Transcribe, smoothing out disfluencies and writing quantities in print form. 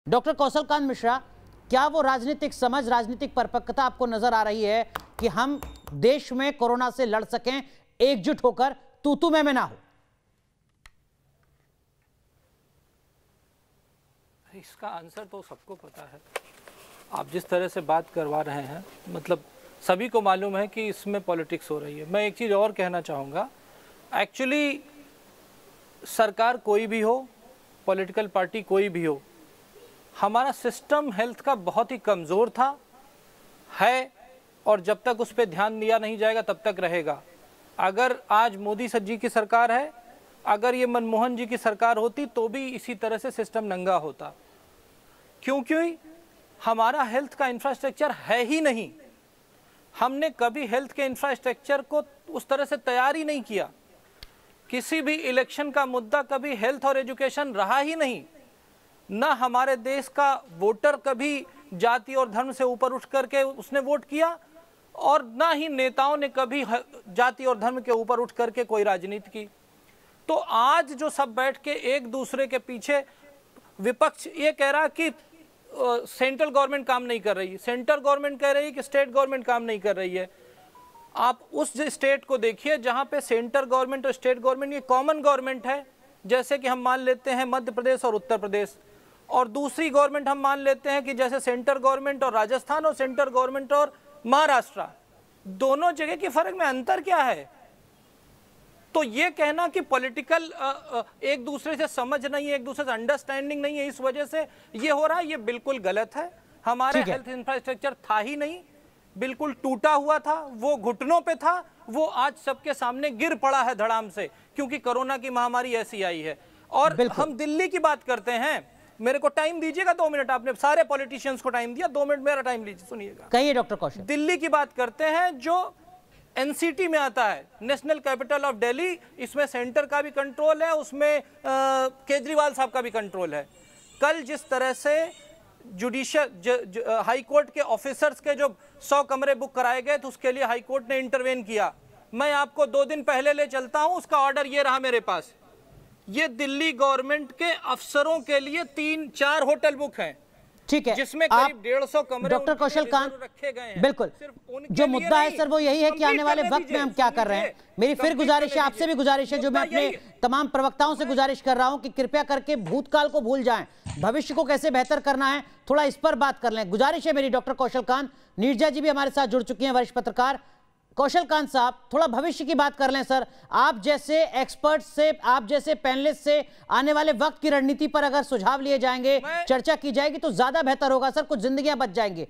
Doctor कौशल कांत मिश्रा, क्या वो राजनीतिक समझ, राजनीतिक परिपक्वता आपको नजर आ रही है कि हम देश में कोरोना से लड़ सकें, एकजुट होकर, तू मैं ना हो? इसका आंसर तो सबको पता है। आप जिस तरह से बात करवा रहे हैं, मतलब सभी को मालूम है कि इसमें पॉलिटिक्स हो रही है। मैं एक चीज़ और कहना चाहूँगा, एक्चुअली सरकार कोई भी हो, पॉलिटिकल पार्टी कोई भी हो, हमारा सिस्टम हेल्थ का बहुत ही कमज़ोर था, है, और जब तक उस पर ध्यान दिया नहीं जाएगा तब तक रहेगा। अगर आज मोदी जी की सरकार है, अगर ये मनमोहन जी की सरकार होती तो भी इसी तरह से सिस्टम नंगा होता, क्योंकि हमारा हेल्थ का इंफ्रास्ट्रक्चर है ही नहीं। हमने कभी हेल्थ के इंफ्रास्ट्रक्चर को उस तरह से तैयार ही नहीं किया। किसी भी इलेक्शन का मुद्दा कभी हेल्थ और एजुकेशन रहा ही नहीं। ना हमारे देश का वोटर कभी जाति और धर्म से ऊपर उठ करके उसने वोट किया, और ना ही नेताओं ने कभी जाति और धर्म के ऊपर उठ करके कोई राजनीति की। तो आज जो सब बैठ के एक दूसरे के पीछे, विपक्ष ये कह रहा कि सेंट्रल गवर्नमेंट काम नहीं कर रही है, सेंट्रल गवर्नमेंट कह रही है कि स्टेट गवर्नमेंट काम नहीं कर रही है। आप उस स्टेट को देखिए जहां पे सेंट्रल गवर्नमेंट और स्टेट गवर्नमेंट ये कॉमन गवर्नमेंट है, जैसे कि हम मान लेते हैं मध्य प्रदेश और उत्तर प्रदेश, और दूसरी गवर्नमेंट हम मान लेते हैं कि जैसे सेंट्रल गवर्नमेंट और राजस्थान और सेंट्रल गवर्नमेंट और महाराष्ट्र। दोनों जगह के फर्क में अंतर क्या है? तो ये कहना कि पॉलिटिकल एक दूसरे से समझ नहीं है, एक दूसरे से अंडरस्टैंडिंग नहीं है, इस वजह से ये हो रहा है, ये बिल्कुल गलत है। हमारा हेल्थ इंफ्रास्ट्रक्चर था ही नहीं, बिल्कुल टूटा हुआ था, वो घुटनों पे था, वो आज सबके सामने गिर पड़ा है धड़ाम से, क्योंकि कोरोना की महामारी ऐसी आई है। और हम दिल्ली की बात करते हैं, मेरे को टाइम दीजिएगा 2 मिनट, आपने सारे पॉलिटिशियंस को टाइम दिया, 2 मिनट मेरा टाइम लीजिए, सुनिएगा। कहिए डॉक्टर कौशल। दिल्ली की बात करते हैं जो एनसीटी में आता है, नेशनल कैपिटल ऑफ दिल्ली, इसमें सेंटर का भी कंट्रोल है, उसमें केजरीवाल साहब का भी कंट्रोल है। कल जिस तरह से जुडिशियल हाई कोर्ट के ऑफिसर्स के जो 100 कमरे बुक कराए गए तो उसके लिए हाई कोर्ट ने इंटरवेन किया। मैं आपको 2 दिन पहले ले चलता हूं, उसका ऑर्डर ये रहा मेरे पास। ये दिल्ली गवर्नमेंट के अफसरों के लिए 3-4 होटल बुक हैं, ठीक है, जिसमें करीब 150 कमरे डॉक्टर कौशल कांत रखे गए हैं। बिल्कुल, जो मुद्दा है सर वो यही है कि आने वाले वक्त में हम क्या कर रहे हैं। मेरी फिर गुजारिश है, आपसे भी गुजारिश है, जो मैं अपने तमाम प्रवक्ताओं से गुजारिश कर रहा हूं कि कृपया करके भूतकाल को भूल जाएं, भविष्य को कैसे बेहतर करना है थोड़ा इस पर बात कर लें। गुजारिश है मेरी डॉक्टर कौशल कांत। नीरजा जी भी हमारे साथ जुड़ चुकी हैं, वरिष्ठ पत्रकार। कौशल कांत साहब, थोड़ा भविष्य की बात कर लें सर। आप जैसे एक्सपर्ट से, आप जैसे पैनलिस्ट से आने वाले वक्त की रणनीति पर अगर सुझाव लिए जाएंगे, चर्चा की जाएगी तो ज्यादा बेहतर होगा सर, कुछ जिंदगियां बच जाएंगी।